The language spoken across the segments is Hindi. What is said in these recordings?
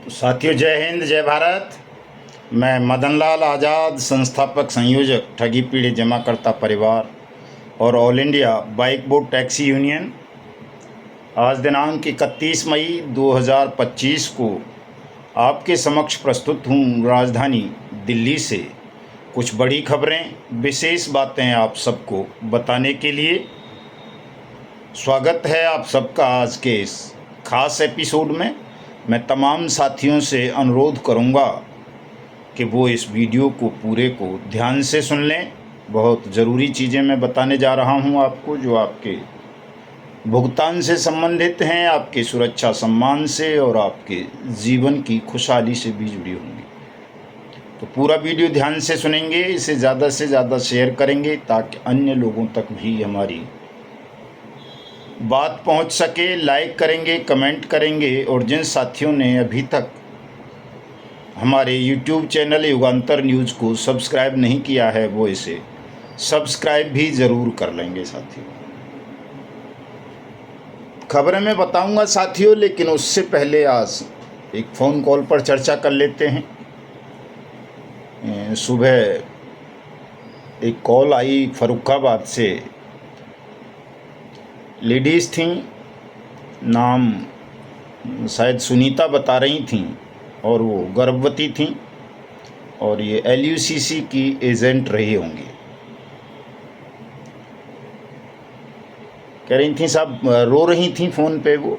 तो साथियों, जय हिंद, जय भारत। मैं मदन लाल आज़ाद, संस्थापक संयोजक ठगी पीड़ित जमाकर्ता परिवार और all India bike board taxi union, आज दिनांक 31 मई 2025 को आपके समक्ष प्रस्तुत हूँ राजधानी दिल्ली से कुछ बड़ी खबरें, विशेष बातें आप सबको बताने के लिए। स्वागत है आप सबका आज के इस खास एपिसोड में। मैं तमाम साथियों से अनुरोध करूंगा कि वो इस वीडियो को पूरे को ध्यान से सुन लें। बहुत ज़रूरी चीज़ें मैं बताने जा रहा हूं आपको, जो आपके भुगतान से संबंधित हैं, आपके सुरक्षा सम्मान से और आपके जीवन की खुशहाली से भी जुड़ी होंगी। तो पूरा वीडियो ध्यान से सुनेंगे, इसे ज़्यादा से ज़्यादा शेयर करेंगे ताकि अन्य लोगों तक भी हमारी बात पहुंच सके। लाइक करेंगे, कमेंट करेंगे और जिन साथियों ने अभी तक हमारे YouTube चैनल युगांतर न्यूज़ को सब्सक्राइब नहीं किया है वो इसे सब्सक्राइब भी ज़रूर कर लेंगे साथियों। खबरें मैं बताऊंगा साथियों, लेकिन उससे पहले आज एक फ़ोन कॉल पर चर्चा कर लेते हैं। सुबह एक कॉल आई फर्रुखाबाद से। लेडीज़ थीं, नाम शायद सुनीता बता रही थीं और वो गर्भवती थीं और ये LUCC की एजेंट रही होंगी। कह रही थीं साहब, रो रही थीं फ़ोन पे वो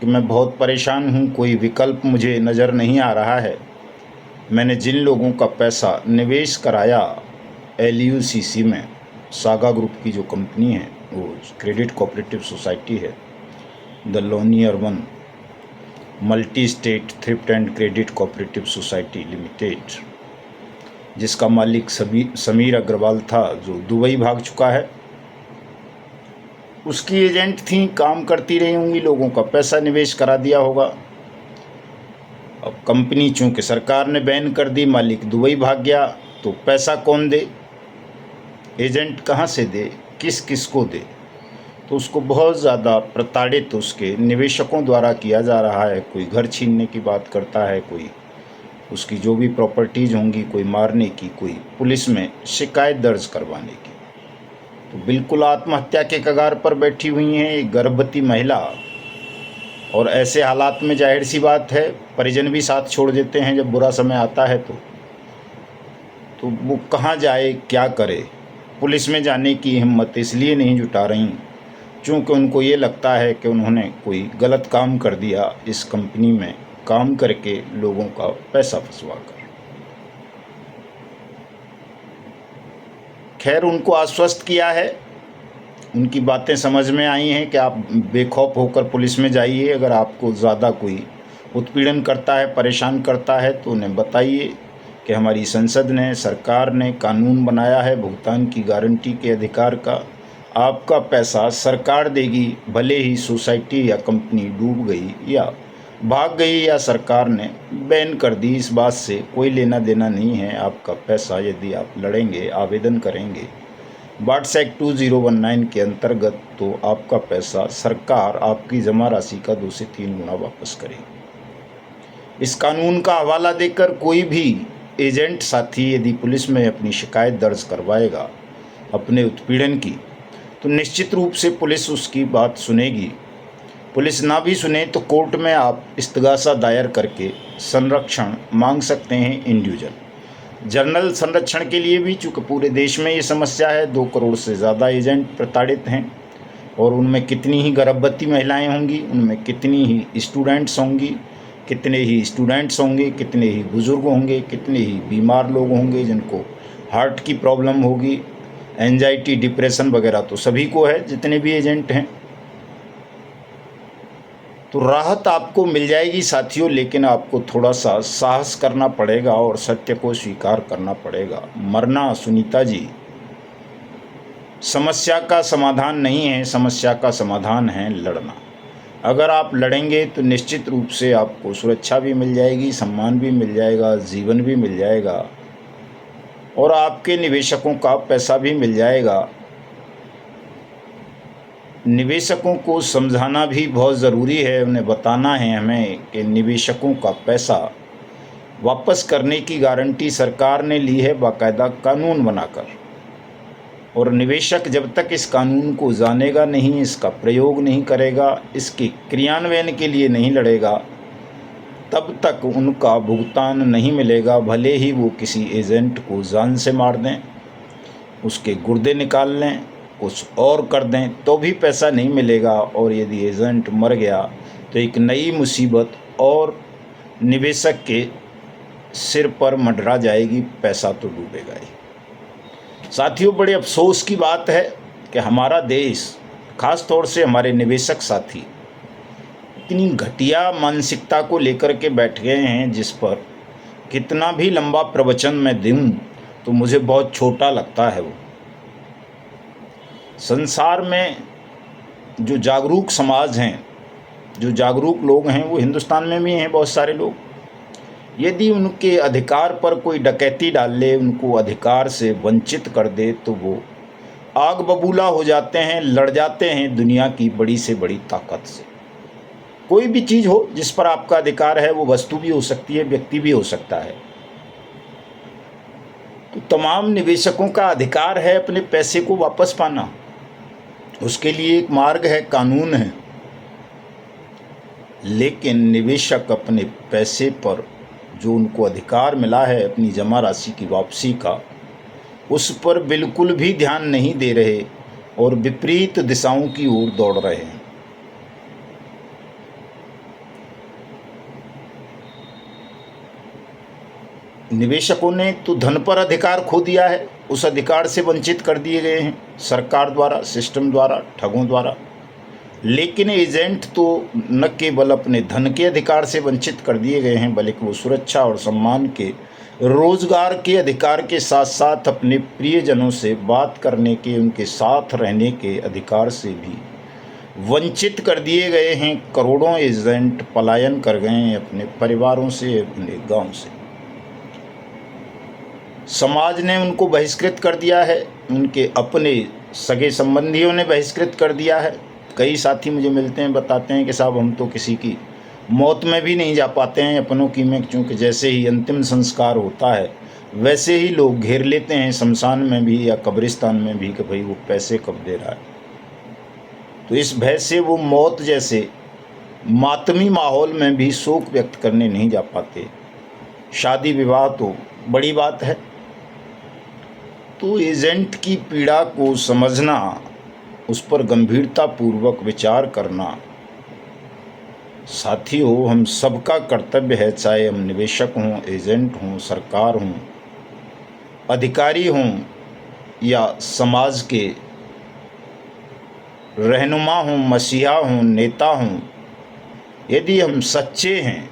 कि मैं बहुत परेशान हूँ, कोई विकल्प मुझे नज़र नहीं आ रहा है। मैंने जिन लोगों का पैसा निवेश कराया LUCC में, सागा ग्रुप की जो कंपनी है, वो क्रेडिट कोऑपरेटिव सोसाइटी है, the Loni urban multi state thrift and credit cooperative society limited, जिसका मालिक समीर अग्रवाल था, जो दुबई भाग चुका है। उसकी एजेंट थी, काम करती रही होंगी, लोगों का पैसा निवेश करा दिया होगा। अब कंपनी चूंकि सरकार ने बैन कर दी, मालिक दुबई भाग गया, तो पैसा कौन दे, एजेंट कहाँ से दे, किस किस को दे। तो उसको बहुत ज़्यादा प्रताड़ित उसके निवेशकों द्वारा किया जा रहा है। कोई घर छीनने की बात करता है, कोई उसकी जो भी प्रॉपर्टीज़ होंगी, कोई मारने की, कोई पुलिस में शिकायत दर्ज करवाने की। तो बिल्कुल आत्महत्या के कगार पर बैठी हुई हैं एक गर्भवती महिला। और ऐसे हालात में जाहिर सी बात है, परिजन भी साथ छोड़ देते हैं जब बुरा समय आता है। तो वो कहाँ जाए, क्या करे। पुलिस में जाने की हिम्मत इसलिए नहीं जुटा रही क्योंकि उनको ये लगता है कि उन्होंने कोई गलत काम कर दिया इस कंपनी में काम करके लोगों का पैसा फंसवा कर। खैर, उनको आश्वस्त किया है, उनकी बातें समझ में आई हैं कि आप बेखौफ होकर पुलिस में जाइए। अगर आपको ज़्यादा कोई उत्पीड़न करता है, परेशान करता है, तो उन्हें बताइए कि हमारी संसद ने, सरकार ने कानून बनाया है भुगतान की गारंटी के अधिकार का। आपका पैसा सरकार देगी, भले ही सोसाइटी या कंपनी डूब गई या भाग गई या सरकार ने बैन कर दी, इस बात से कोई लेना देना नहीं है। आपका पैसा यदि आप लड़ेंगे, आवेदन करेंगे वाट्स एक्ट 2019 के अंतर्गत, तो आपका पैसा सरकार आपकी जमा राशि का 2 से 3 गुना वापस करेगी। इस कानून का हवाला देकर कोई भी एजेंट साथी यदि पुलिस में अपनी शिकायत दर्ज करवाएगा अपने उत्पीड़न की, तो निश्चित रूप से पुलिस उसकी बात सुनेगी। पुलिस ना भी सुने तो कोर्ट में आप इस्तगासा दायर करके संरक्षण मांग सकते हैं, इंडिविजुअल जर्नल संरक्षण के लिए भी। चूँकि पूरे देश में ये समस्या है, 2 करोड़ से ज़्यादा एजेंट प्रताड़ित हैं और उनमें कितनी ही गर्भवती महिलाएं होंगी, उनमें कितनी ही स्टूडेंट्स होंगी, कितने ही स्टूडेंट्स होंगे, कितने ही बुज़ुर्ग होंगे, कितने ही बीमार लोग होंगे जिनको हार्ट की प्रॉब्लम होगी, एंजाइटी, डिप्रेशन वगैरह तो सभी को है, जितने भी एजेंट हैं। तो राहत आपको मिल जाएगी साथियों, लेकिन आपको थोड़ा सा साहस करना पड़ेगा और सत्य को स्वीकार करना पड़ेगा। मरना, सुनीता जी, समस्या का समाधान नहीं है, समस्या का समाधान है लड़ना। अगर आप लड़ेंगे तो निश्चित रूप से आपको सुरक्षा भी मिल जाएगी, सम्मान भी मिल जाएगा, जीवन भी मिल जाएगा और आपके निवेशकों का पैसा भी मिल जाएगा। निवेशकों को समझाना भी बहुत ज़रूरी है। उन्हें बताना है हमें कि निवेशकों का पैसा वापस करने की गारंटी सरकार ने ली है बाकायदा कानून बनाकर, और निवेशक जब तक इस कानून को जानेगा नहीं, इसका प्रयोग नहीं करेगा, इसके क्रियान्वयन के लिए नहीं लड़ेगा, तब तक उनका भुगतान नहीं मिलेगा। भले ही वो किसी एजेंट को जान से मार दें, उसके गुर्दे निकाल लें, कुछ और कर दें, तो भी पैसा नहीं मिलेगा। और यदि एजेंट मर गया तो एक नई मुसीबत और निवेशक के सिर पर मंडरा जाएगी, पैसा तो डूबेगा ही। साथियों, बड़े अफसोस की बात है कि हमारा देश, खास तौर से हमारे निवेशक साथी, इतनी घटिया मानसिकता को लेकर के बैठ गए हैं, जिस पर कितना भी लंबा प्रवचन मैं दूं तो मुझे बहुत छोटा लगता है। वो संसार में जो जागरूक समाज हैं, जो जागरूक लोग हैं, वो हिंदुस्तान में भी हैं बहुत सारे लोग। यदि उनके अधिकार पर कोई डकैती डाल ले, उनको अधिकार से वंचित कर दे, तो वो आग बबूला हो जाते हैं, लड़ जाते हैं दुनिया की बड़ी से बड़ी ताकत से। कोई भी चीज़ हो जिस पर आपका अधिकार है, वो वस्तु भी हो सकती है, व्यक्ति भी हो सकता है। तो तमाम निवेशकों का अधिकार है अपने पैसे को वापस पाना। उसके लिए एक मार्ग है, कानून है। लेकिन निवेशक अपने पैसे पर जो उनको अधिकार मिला है अपनी जमा राशि की वापसी का, उस पर बिल्कुल भी ध्यान नहीं दे रहे और विपरीत दिशाओं की ओर दौड़ रहे हैं। निवेशकों ने तो धन पर अधिकार खो दिया है, उस अधिकार से वंचित कर दिए गए हैं सरकार द्वारा, सिस्टम द्वारा, ठगों द्वारा। लेकिन एजेंट तो न केवल अपने धन के अधिकार से वंचित कर दिए गए हैं, बल्कि वो सुरक्षा और सम्मान के, रोजगार के अधिकार के साथ साथ अपने प्रियजनों से बात करने के, उनके साथ रहने के अधिकार से भी वंचित कर दिए गए हैं। करोड़ों एजेंट पलायन कर गए हैं अपने परिवारों से, अपने गांव से। समाज ने उनको बहिष्कृत कर दिया है, उनके अपने सगे संबंधियों ने बहिष्कृत कर दिया है। कई साथी मुझे मिलते हैं, बताते हैं कि साहब हम तो किसी की मौत में भी नहीं जा पाते हैं अपनों की में, क्योंकि जैसे ही अंतिम संस्कार होता है वैसे ही लोग घेर लेते हैं शमशान में भी या कब्रिस्तान में भी कि भाई वो पैसे कब दे रहा है। तो इस भय से वो मौत जैसे मातमी माहौल में भी शोक व्यक्त करने नहीं जा पाते। शादी विवाह तो बड़ी बात है। तो एजेंट की पीड़ा को समझना, उस पर गंभीरतापूर्वक विचार करना साथियों हम सबका कर्तव्य है। चाहे हम निवेशक हों, एजेंट हों, सरकार हों, अधिकारी हों या समाज के रहनुमा हों, मसीहा हों, नेता हों, यदि हम सच्चे हैं,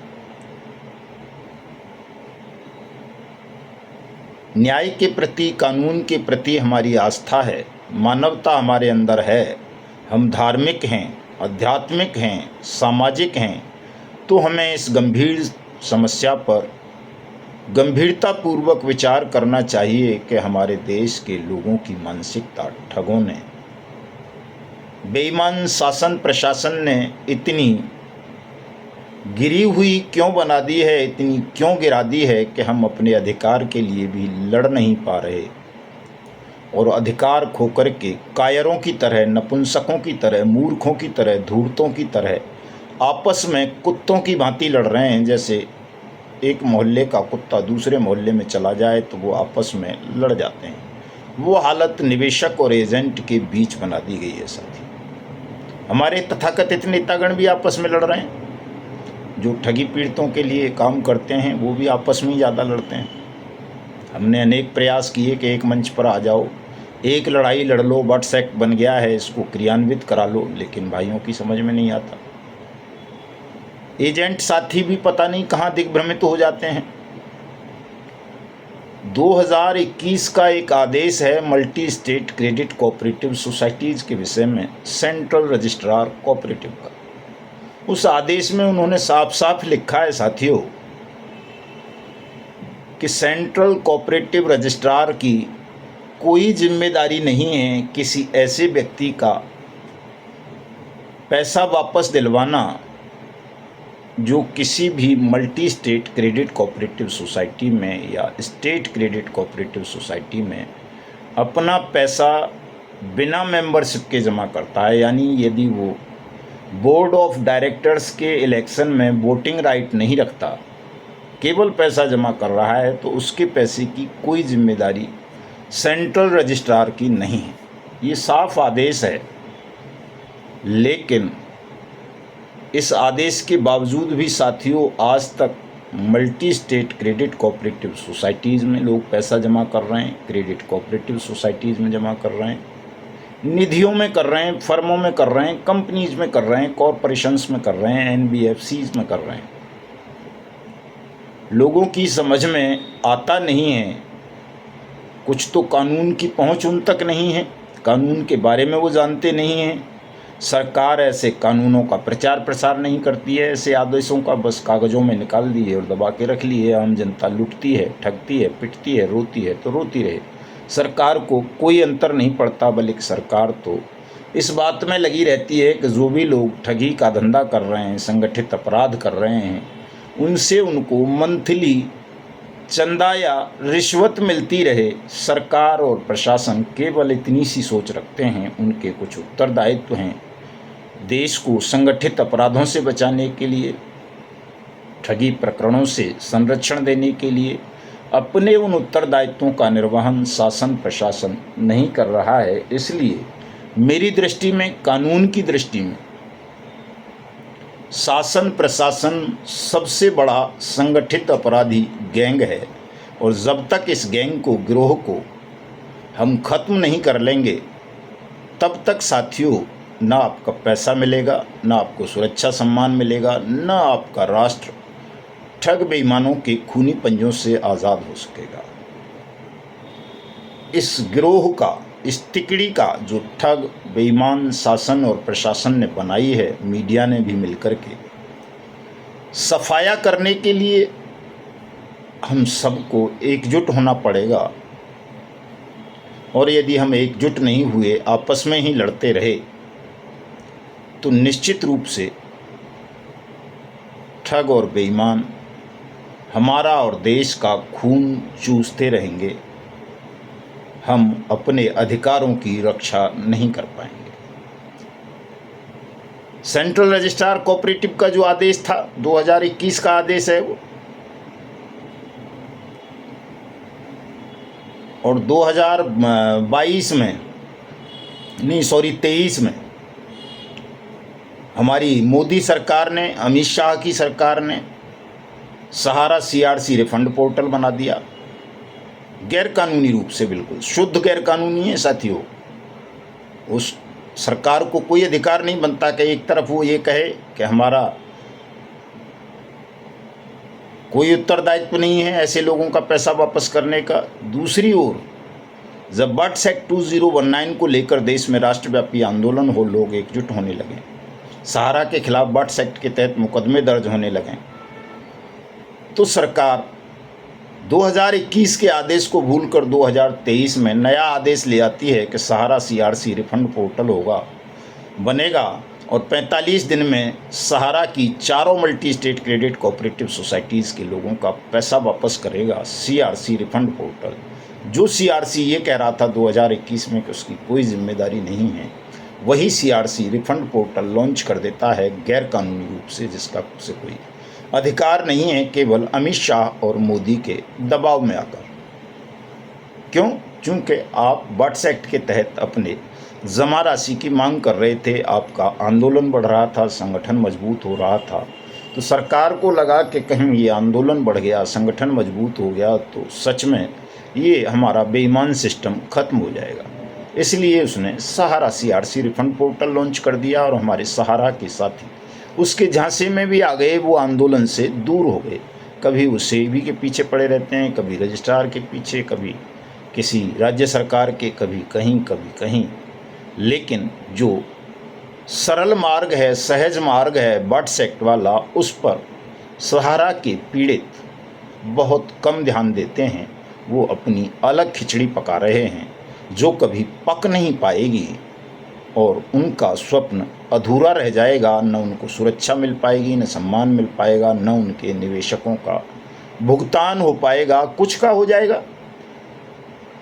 न्याय के प्रति, कानून के प्रति हमारी आस्था है, मानवता हमारे अंदर है, हम धार्मिक हैं, आध्यात्मिक हैं, सामाजिक हैं, तो हमें इस गंभीर समस्या पर गंभीरतापूर्वक विचार करना चाहिए कि हमारे देश के लोगों की मानसिकता ठगों ने, बेईमान शासन प्रशासन ने इतनी गिरी हुई क्यों बना दी है, इतनी क्यों गिरा दी है कि हम अपने अधिकार के लिए भी लड़ नहीं पा रहे और अधिकार खोकर के कायरों की तरह, नपुंसकों की तरह, मूर्खों की तरह, धूर्तों की तरह आपस में कुत्तों की भांति लड़ रहे हैं। जैसे एक मोहल्ले का कुत्ता दूसरे मोहल्ले में चला जाए तो वो आपस में लड़ जाते हैं, वो हालत निवेशक और एजेंट के बीच बना दी गई है। साथी हमारे तथाकथित नेतागण भी आपस में लड़ रहे हैं, जो ठगी पीड़ितों के लिए काम करते हैं वो भी आपस में ही ज़्यादा लड़ते हैं। हमने अनेक प्रयास किए कि एक मंच पर आ जाओ, एक लड़ाई लड़ लो, व्हाट्सएप बन गया है, इसको क्रियान्वित करा लो, लेकिन भाइयों की समझ में नहीं आता। एजेंट साथी भी पता नहीं कहाँ दिग्भ्रमित हो जाते हैं। 2021 का एक आदेश है multi state credit cooperative societies के विषय में, सेंट्रल रजिस्ट्रार कोऑपरेटिव का। उस आदेश में उन्होंने साफ साफ लिखा है साथियों कि सेंट्रल कोऑपरेटिव रजिस्ट्रार की कोई जिम्मेदारी नहीं है किसी ऐसे व्यक्ति का पैसा वापस दिलवाना जो किसी भी multi state credit cooperative society में या स्टेट क्रेडिट कोऑपरेटिव सोसाइटी में अपना पैसा बिना मेंबरशिप के जमा करता है, यानी यदि वो बोर्ड ऑफ डायरेक्टर्स के इलेक्शन में वोटिंग राइट नहीं रखता, केवल पैसा जमा कर रहा है, तो उसके पैसे की कोई जिम्मेदारी सेंट्रल रजिस्ट्रार की नहीं है। ये साफ आदेश है, लेकिन इस आदेश के बावजूद भी साथियों आज तक multi state credit cooperative societies में लोग पैसा जमा कर रहे हैं, क्रेडिट कोऑपरेटिव सोसाइटीज़ में जमा कर रहे हैं, निधियों में कर रहे हैं, फर्मों में कर रहे हैं, कंपनीज में कर रहे हैं, कॉरपोरेशंस में कर रहे हैं, एनबीएफसीज में कर रहे हैं। लोगों की समझ में आता नहीं है, कुछ तो कानून की पहुंच उन तक नहीं है, कानून के बारे में वो जानते नहीं हैं। सरकार ऐसे कानूनों का प्रचार प्रसार नहीं करती है, ऐसे आदेशों का बस कागज़ों में निकाल दी है और दबा के रख ली है। आम जनता लुटती है, ठगती है, पिटती है, रोती है तो रोती रहे, सरकार को कोई अंतर नहीं पड़ता। बल्कि सरकार तो इस बात में लगी रहती है कि जो भी लोग ठगी का धंधा कर रहे हैं, संगठित अपराध कर रहे हैं, उनसे उनको मंथली चंदा या रिश्वत मिलती रहे। सरकार और प्रशासन केवल इतनी सी सोच रखते हैं, उनके कुछ उत्तरदायित्व हैं देश को संगठित अपराधों से बचाने के लिए, ठगी प्रकरणों से संरक्षण देने के लिए। अपने उन उत्तरदायित्वों का निर्वहन शासन प्रशासन नहीं कर रहा है। इसलिए मेरी दृष्टि में, कानून की दृष्टि में, शासन प्रशासन सबसे बड़ा संगठित अपराधी गैंग है, और जब तक इस गैंग को, गिरोह को हम खत्म नहीं कर लेंगे, तब तक साथियों ना आपका पैसा मिलेगा, ना आपको सुरक्षा सम्मान मिलेगा, ना आपका राष्ट्र ठग बेईमानों के खूनी पंजों से आज़ाद हो सकेगा। इस गिरोह का, इस तिकड़ी का जो ठग बेईमान शासन और प्रशासन ने बनाई है, मीडिया ने भी मिलकर के, सफाया करने के लिए हम सबको एकजुट होना पड़ेगा। और यदि हम एकजुट नहीं हुए, आपस में ही लड़ते रहे, तो निश्चित रूप से ठग और बेईमान हमारा और देश का खून चूसते रहेंगे। हम अपने अधिकारों की रक्षा नहीं कर पाएंगे। सेंट्रल रजिस्ट्रार कोऑपरेटिव का जो आदेश था, 2021 का आदेश है वो, और 2022 में नहीं, सॉरी 23 में हमारी मोदी सरकार ने, अमित शाह की सरकार ने सहारा सीआरसी रिफंड पोर्टल बना दिया। गैरकानूनी रूप से, बिल्कुल शुद्ध गैरकानूनी है साथियों। उस सरकार को कोई अधिकार नहीं बनता कि एक तरफ वो ये कहे कि हमारा कोई उत्तरदायित्व नहीं है ऐसे लोगों का पैसा वापस करने का। दूसरी ओर जब बट्स एक्ट 2019 को लेकर देश में राष्ट्रव्यापी आंदोलन हो, लोग एकजुट होने लगे, सहारा के खिलाफ बट्स एक्ट के तहत मुकदमे दर्ज होने लगे, तो सरकार 2021 के आदेश को भूलकर 2023 में नया आदेश ले आती है कि सहारा सीआरसी रिफंड पोर्टल बनेगा और 45 दिन में सहारा की चारों multi state credit cooperative societies के लोगों का पैसा वापस करेगा सीआरसी रिफंड पोर्टल। जो सीआरसी ये कह रहा था 2021 में कि उसकी कोई जिम्मेदारी नहीं है, वही सीआरसी रिफंड पोर्टल लॉन्च कर देता है गैरकानूनी रूप से, जिसका से कोई अधिकार नहीं है, केवल अमित शाह और मोदी के दबाव में आकर। क्यों? चूँकि आप बट्स एक्ट के तहत अपने जमा राशि की मांग कर रहे थे, आपका आंदोलन बढ़ रहा था, संगठन मजबूत हो रहा था, तो सरकार को लगा कि कहीं ये आंदोलन बढ़ गया, संगठन मजबूत हो गया, तो सच में ये हमारा बेईमान सिस्टम खत्म हो जाएगा। इसलिए उसने सहारा सीआरसी रिफंड पोर्टल लॉन्च कर दिया और हमारे सहारा के साथी उसके झांसे में भी आ गए, वो आंदोलन से दूर हो गए। कभी वो सेबी के पीछे पड़े रहते हैं, कभी रजिस्ट्रार के पीछे, कभी किसी राज्य सरकार के, कभी कहीं। लेकिन जो सरल मार्ग है, सहज मार्ग है बट्स एक्ट वाला, उस पर सहारा के पीड़ित बहुत कम ध्यान देते हैं। वो अपनी अलग खिचड़ी पका रहे हैं जो कभी पक नहीं पाएगी। और उनका स्वप्न अधूरा रह जाएगा। न उनको सुरक्षा मिल पाएगी, न सम्मान मिल पाएगा, न उनके निवेशकों का भुगतान हो पाएगा। कुछ का हो जाएगा।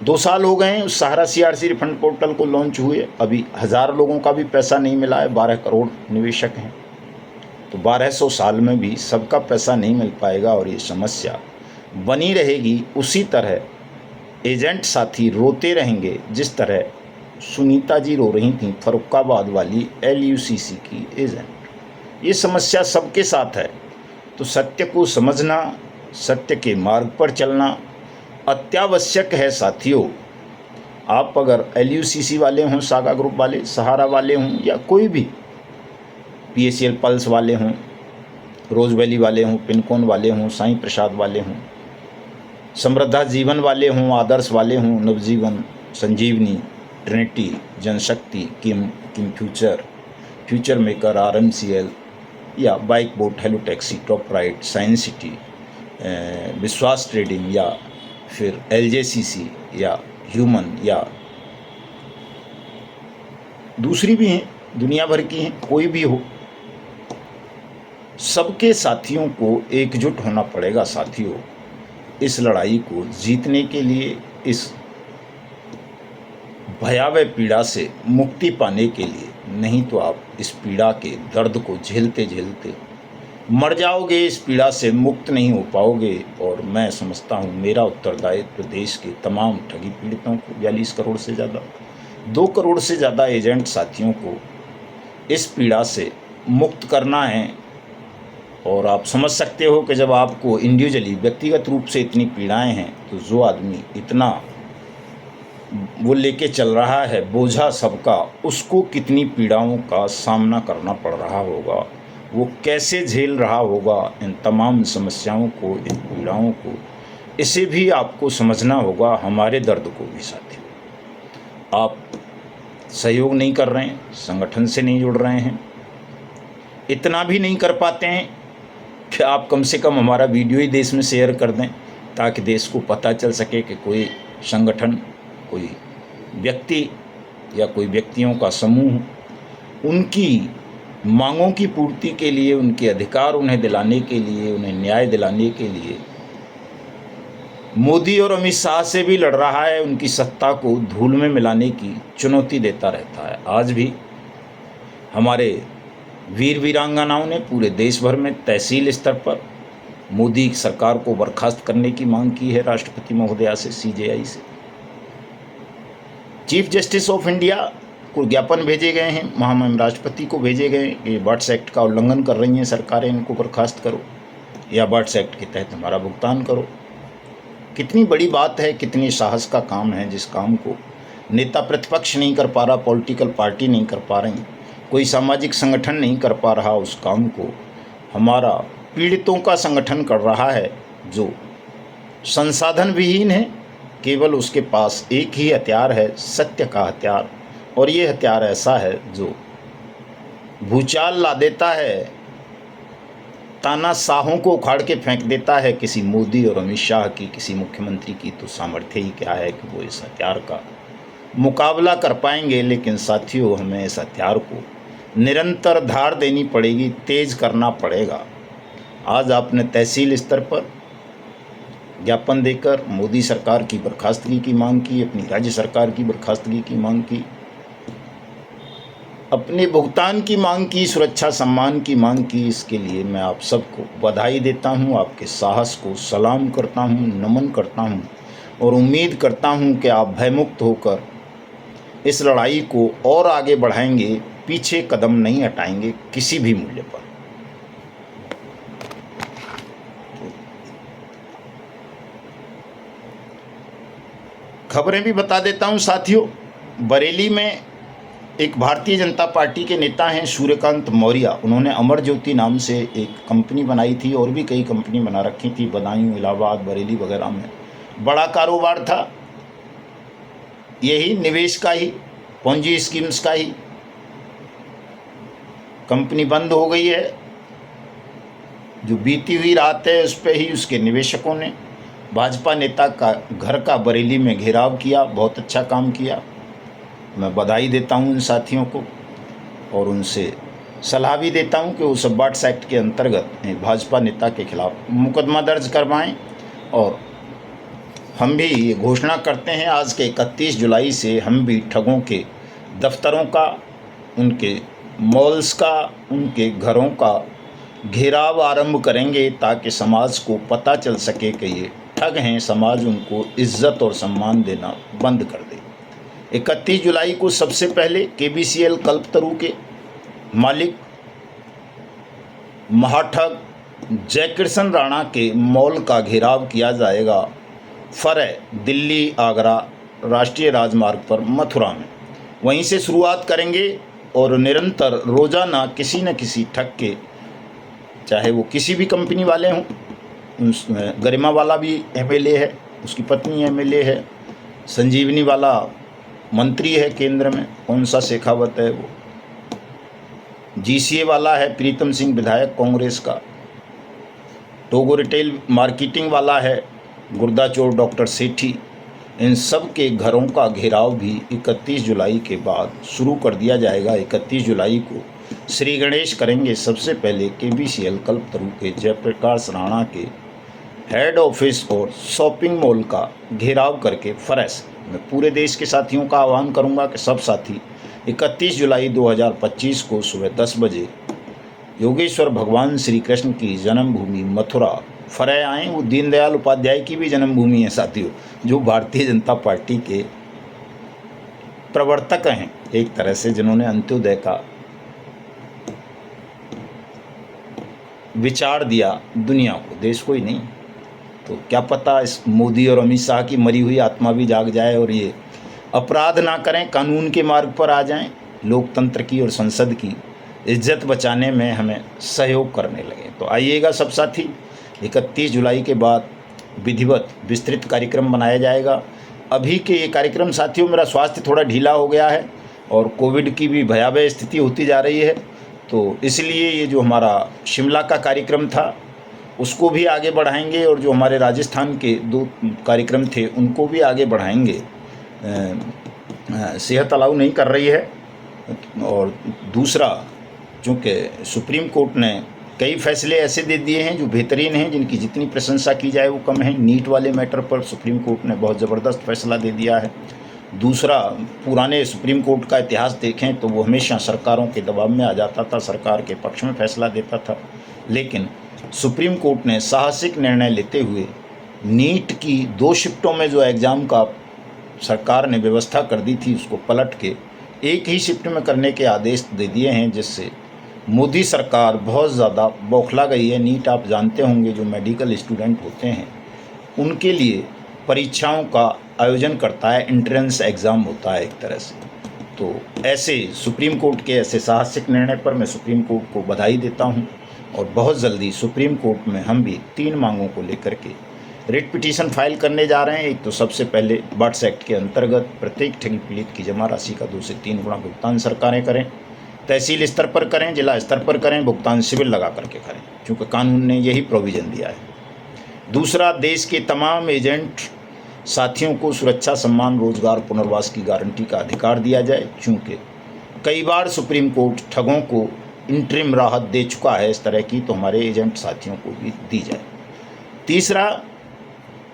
2 साल हो गए हैं उस सहारा CRC रिफंड पोर्टल को लॉन्च हुए, अभी 1000 लोगों का भी पैसा नहीं मिला है। 12 करोड़ निवेशक हैं, तो 1200 साल में भी सबका पैसा नहीं मिल पाएगा और ये समस्या बनी रहेगी। उसी तरह एजेंट साथी रोते रहेंगे, जिस तरह सुनीता जी रो रही थी, फर्रुखाबाद वाली LUCC की एजेंट। ये समस्या सबके साथ है। तो सत्य को समझना, सत्य के मार्ग पर चलना अत्यावश्यक है साथियों। आप अगर LUCC वाले हों, सागा ग्रुप वाले, सहारा वाले हों, या कोई भी PACL पल्स वाले हों, रोज वैली वाले हों, पिनकोन वाले हों, साईं प्रसाद वाले हों, समृद्धा जीवन वाले हों, आदर्श वाले हों, नवजीवन, संजीवनी, ट्रिनिटी, जनशक्ति, किम फ्यूचर मेकर, RMCL, या bike boat, hello taxi, top ride, science city, विश्वास ट्रेडिंग, या फिर LJCC, या ह्यूमन, या दूसरी भी हैं, दुनिया भर की हैं, कोई भी हो, सबके साथियों को एकजुट होना पड़ेगा साथियों, इस लड़ाई को जीतने के लिए, इस भयावह पीड़ा से मुक्ति पाने के लिए। नहीं तो आप इस पीड़ा के दर्द को झेलते झेलते मर जाओगे, इस पीड़ा से मुक्त नहीं हो पाओगे। और मैं समझता हूँ मेरा उत्तरदायित्व देश के तमाम ठगी पीड़ितों को, 42 करोड़ से ज़्यादा, 2 करोड़ से ज़्यादा एजेंट साथियों को इस पीड़ा से मुक्त करना है। और आप समझ सकते हो कि जब आपको इंडिविजुअली, व्यक्तिगत रूप से इतनी पीड़ाएं हैं, तो जो आदमी इतना वो लेके चल रहा है बोझा सबका, उसको कितनी पीड़ाओं का सामना करना पड़ रहा होगा, वो कैसे झेल रहा होगा इन तमाम समस्याओं को, इन पीड़ाओं को। इसे भी आपको समझना होगा, हमारे दर्द को भी साथियों। आप सहयोग नहीं कर रहे हैं, संगठन से नहीं जुड़ रहे हैं, इतना भी नहीं कर पाते हैं कि आप कम से कम हमारा वीडियो ही देश में शेयर कर दें, ताकि देश को पता चल सके कि कोई संगठन, कोई व्यक्ति या कोई व्यक्तियों का समूह उनकी मांगों की पूर्ति के लिए, उनके अधिकार उन्हें दिलाने के लिए, उन्हें न्याय दिलाने के लिए मोदी और अमित शाह से भी लड़ रहा है, उनकी सत्ता को धूल में मिलाने की चुनौती देता रहता है। आज भी हमारे वीर वीरांगनाओं ने पूरे देश भर में तहसील स्तर पर मोदी सरकार को बर्खास्त करने की मांग की है राष्ट्रपति महोदया से, CJI से। चीफ जस्टिस ऑफ इंडिया को ज्ञापन भेजे गए हैं, महामहिम राष्ट्रपति को भेजे गए। ये बर्ड्स एक्ट का उल्लंघन कर रही हैं सरकारें, इनको बर्खास्त करो, या बर्ड्स एक्ट के तहत हमारा भुगतान करो। कितनी बड़ी बात है, कितनी साहस का काम है, जिस काम को नेता प्रतिपक्ष नहीं कर पा रहा, पॉलिटिकल पार्टी नहीं कर पा रही, कोई सामाजिक संगठन नहीं कर पा रहा, उस काम को हमारा पीड़ितों का संगठन कर रहा है, जो संसाधन विहीन है। केवल उसके पास एक ही हथियार है, सत्य का हथियार। और ये हथियार ऐसा है जो भूचाल ला देता है, तानाशाहों को उखाड़ के फेंक देता है। किसी मोदी और अमित शाह की, किसी मुख्यमंत्री की तो सामर्थ्य ही क्या है कि वो इस हथियार का मुकाबला कर पाएंगे। लेकिन साथियों, हमें इस हथियार को निरंतर धार देनी पड़ेगी, तेज करना पड़ेगा। आज आपने तहसील स्तर पर ज्ञापन देकर मोदी सरकार की बर्खास्तगी की मांग की, अपनी राज्य सरकार की बर्खास्तगी की मांग की, अपने भुगतान की मांग की, सुरक्षा सम्मान की मांग की। इसके लिए मैं आप सबको बधाई देता हूं, आपके साहस को सलाम करता हूं, नमन करता हूं, और उम्मीद करता हूं कि आप भयमुक्त होकर इस लड़ाई को और आगे बढ़ाएंगे, पीछे कदम नहीं हटाएंगे किसी भी मूल्य पर। खबरें भी बता देता हूं साथियों। बरेली में एक भारतीय जनता पार्टी के नेता हैं सूर्यकांत मौर्य, उन्होंने अमर ज्योति नाम से एक कंपनी बनाई थी, और भी कई कंपनी बना रखी थी बदायूं, इलाहाबाद, बरेली वगैरह में। बड़ा कारोबार था, यही निवेश का ही, पूंजी स्कीम्स का ही। कंपनी बंद हो गई है। जो बीती हुई रात है उस पर ही उसके निवेशकों ने भाजपा नेता का घर का बरेली में घेराव किया, बहुत अच्छा काम किया। मैं बधाई देता हूं इन साथियों को और उनसे सलाह भी देता हूं कि वो सब्बाट्स एक्ट के अंतर्गत भाजपा नेता के खिलाफ मुकदमा दर्ज करवाएं। और हम भी ये घोषणा करते हैं आज के 31 जुलाई से हम भी ठगों के दफ्तरों का, उनके मॉल्स का, उनके घरों का घेराव आरंभ करेंगे ताकि समाज को पता चल सके कि ये ठग हैं, समाज उनको इज्जत और सम्मान देना बंद कर दे। 31 जुलाई को सबसे पहले KBCL कल्पतरू के मालिक महाठग जयकिशन राणा के मॉल का घेराव किया जाएगा फरय दिल्ली आगरा राष्ट्रीय राजमार्ग पर मथुरा में। वहीं से शुरुआत करेंगे और निरंतर रोज़ाना किसी न किसी ठग के, चाहे वो किसी भी कंपनी वाले हों, गरिमा वाला भी MLA है, उसकी पत्नी MLA है, संजीवनी वाला मंत्री है केंद्र में, कौन सा शेखावत है वो, GCA वाला है प्रीतम सिंह विधायक कांग्रेस का, टोगो रिटेल मार्केटिंग वाला है गुर्दाचोर डॉक्टर सेठी। इन सब के घरों का घेराव भी 31 जुलाई के बाद शुरू कर दिया जाएगा। 31 जुलाई को श्री गणेश करेंगे सबसे पहले KBCL कल्पतरू के जयप्रकाश राणा के हेड ऑफिस और शॉपिंग मॉल का घेराव करके फरस। मैं पूरे देश के साथियों का आह्वान करूंगा कि सब साथी 31 जुलाई 2025 को सुबह 10 बजे योगेश्वर भगवान श्री कृष्ण की जन्मभूमि मथुरा फरय आएँ। वो दीनदयाल उपाध्याय की भी जन्मभूमि है साथियों, जो भारतीय जनता पार्टी के प्रवर्तक हैं एक तरह से, जिन्होंने अंत्योदय का विचार दिया दुनिया को, देश को ही नहीं। तो क्या पता इस मोदी और अमित शाह की मरी हुई आत्मा भी जाग जाए और ये अपराध ना करें, कानून के मार्ग पर आ जाएं, लोकतंत्र की और संसद की इज्जत बचाने में हमें सहयोग करने लगे। तो आइएगा सब साथी, 31 जुलाई के बाद विधिवत विस्तृत कार्यक्रम बनाया जाएगा। अभी के ये कार्यक्रम साथियों, मेरा स्वास्थ्य थोड़ा ढीला हो गया है और कोविड की भी भयावह स्थिति होती जा रही है, तो इसलिए ये जो हमारा शिमला का कार्यक्रम था उसको भी आगे बढ़ाएंगे और जो हमारे राजस्थान के 2 कार्यक्रम थे उनको भी आगे बढ़ाएंगे। सेहत अलाउ नहीं कर रही है। और दूसरा, चूँकि सुप्रीम कोर्ट ने कई फैसले ऐसे दे दिए हैं जो बेहतरीन हैं, जिनकी जितनी प्रशंसा की जाए वो कम है। नीट वाले मैटर पर सुप्रीम कोर्ट ने बहुत ज़बरदस्त फैसला दे दिया है। दूसरा, पुराने सुप्रीम कोर्ट का इतिहास देखें तो वो हमेशा सरकारों के दबाव में आ जाता था, सरकार के पक्ष में फैसला देता था। लेकिन सुप्रीम कोर्ट ने साहसिक निर्णय लेते हुए नीट की 2 शिफ्टों में जो एग्ज़ाम का सरकार ने व्यवस्था कर दी थी उसको पलट के एक ही शिफ्ट में करने के आदेश दे दिए हैं, जिससे मोदी सरकार बहुत ज़्यादा बौखला गई है। नीट आप जानते होंगे, जो मेडिकल स्टूडेंट होते हैं उनके लिए परीक्षाओं का आयोजन करता है, एंट्रेंस एग्ज़ाम होता है एक तरह से। तो ऐसे सुप्रीम कोर्ट के ऐसे साहसिक निर्णय पर मैं सुप्रीम कोर्ट को बधाई देता हूं और बहुत जल्दी सुप्रीम कोर्ट में हम भी 3 मांगों को लेकर के रिट पिटीशन फाइल करने जा रहे हैं। एक तो सबसे पहले बर्ड्स एक्ट के अंतर्गत प्रत्येक ठगी पीड़ित की जमा राशि का 2 से 3 गुना भुगतान सरकारें करें, तहसील स्तर पर करें, जिला स्तर पर करें, भुगतान सिविल लगा करके करें, क्योंकि कानून ने यही प्रोविज़न दिया है। दूसरा, देश के तमाम एजेंट साथियों को सुरक्षा, सम्मान, रोजगार, पुनर्वास की गारंटी का अधिकार दिया जाए, क्योंकि कई बार सुप्रीम कोर्ट ठगों को इंटरिम राहत दे चुका है इस तरह की, तो हमारे एजेंट साथियों को भी दी जाए। तीसरा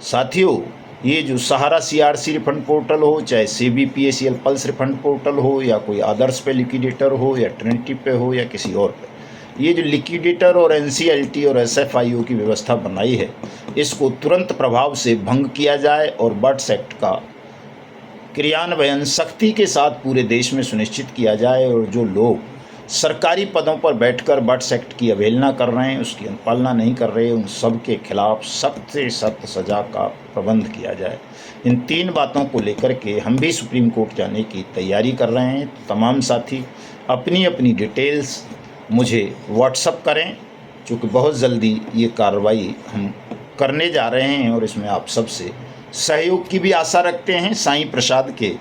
साथियों, ये जो सहारा CRC रिफंड पोर्टल हो, चाहे CBPACL पल्स रिफंड पोर्टल हो, या कोई आदर्श पे लिक्विडेटर हो, या ट्रिनिटी पे हो, या किसी और पे, ये जो लिक्विडेटर और NCLT और SFIO की व्यवस्था बनाई है, इसको तुरंत प्रभाव से भंग किया जाए और बर्ड्स एक्ट का क्रियान्वयन सख्ती के साथ पूरे देश में सुनिश्चित किया जाए। और जो लोग सरकारी पदों पर बैठकर बर्ड्स एक्ट की अवहेलना कर रहे हैं, उसकी अनुपालना नहीं कर रहे, उन सब के खिलाफ सख्त से सख्त सज़ा का प्रबंध किया जाए। इन 3 बातों को लेकर के हम भी सुप्रीम कोर्ट जाने की तैयारी कर रहे हैं। तमाम साथी अपनी अपनी डिटेल्स मुझे व्हाट्सअप करें, क्योंकि बहुत जल्दी ये कार्रवाई हम करने जा रहे हैं और इसमें आप सबसे सहयोग की भी आशा रखते हैं। साईं प्रसाद के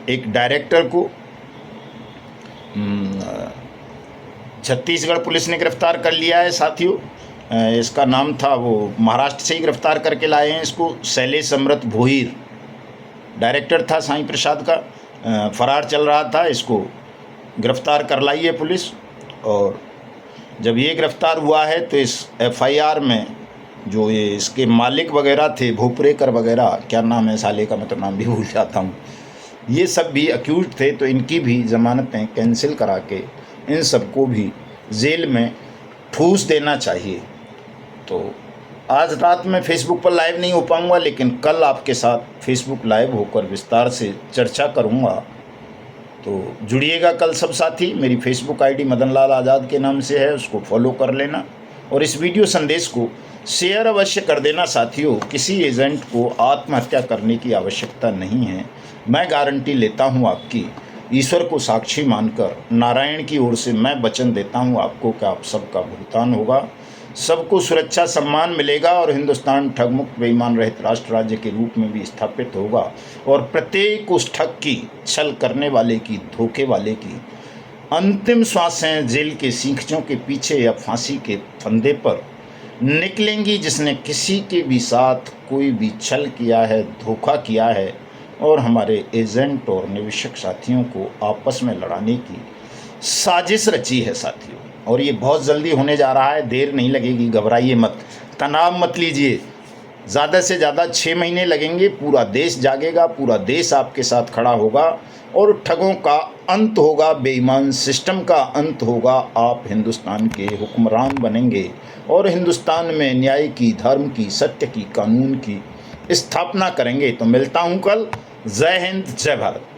एक डायरेक्टर को छत्तीसगढ़ पुलिस ने गिरफ्तार कर लिया है साथियों। इसका नाम था, वो महाराष्ट्र से ही गिरफ्तार करके लाए हैं इसको, शैलेश अमृत भोईर डायरेक्टर था साईं प्रसाद का। फरार चल रहा था, इसको गिरफ्तार कर लाई है पुलिस। और जब ये गिरफ्तार हुआ है तो इस एफआईआर में जो ये इसके मालिक वगैरह थे, भोपरेकर वगैरह, क्या नाम है साले का, मैं तो नाम भी भूल जाता हूँ, ये सब भी अक्यूज थे। तो इनकी भी ज़मानतें कैंसिल करा के इन सबको भी जेल में ठूस देना चाहिए। तो आज रात में फेसबुक पर लाइव नहीं हो पाऊँगा, लेकिन कल आपके साथ फेसबुक लाइव होकर विस्तार से चर्चा करूँगा। तो जुड़िएगा कल सब साथी। मेरी फेसबुक आईडी मदन लाल आज़ाद के नाम से है, उसको फॉलो कर लेना और इस वीडियो संदेश को शेयर अवश्य कर देना साथियों। किसी एजेंट को आत्महत्या करने की आवश्यकता नहीं है। मैं गारंटी लेता हूं आपकी, ईश्वर को साक्षी मानकर नारायण की ओर से मैं वचन देता हूं आपको कि आप सबका भुगतान होगा, सबको सुरक्षा सम्मान मिलेगा और हिंदुस्तान ठगमुक्त बेईमान रहित राष्ट्र राज्य के रूप में भी स्थापित होगा। और प्रत्येक उस ठग की, छल करने वाले की, धोखे वाले की अंतिम श्वासें जेल के सींखों के पीछे या फांसी के फंदे पर निकलेंगी, जिसने किसी के भी साथ कोई भी छल किया है, धोखा किया है और हमारे एजेंट और निवेशक साथियों को आपस में लड़ाने की साजिश रची है साथियों। और ये बहुत जल्दी होने जा रहा है, देर नहीं लगेगी, घबराइए मत, तनाव मत लीजिए। ज़्यादा से ज़्यादा 6 महीने लगेंगे, पूरा देश जागेगा, पूरा देश आपके साथ खड़ा होगा और ठगों का अंत होगा, बेईमान सिस्टम का अंत होगा। आप हिंदुस्तान के हुक्मरान बनेंगे और हिंदुस्तान में न्याय की, धर्म की, सत्य की, कानून की स्थापना करेंगे। तो मिलता हूँ कल। जय हिंद, जय भारत।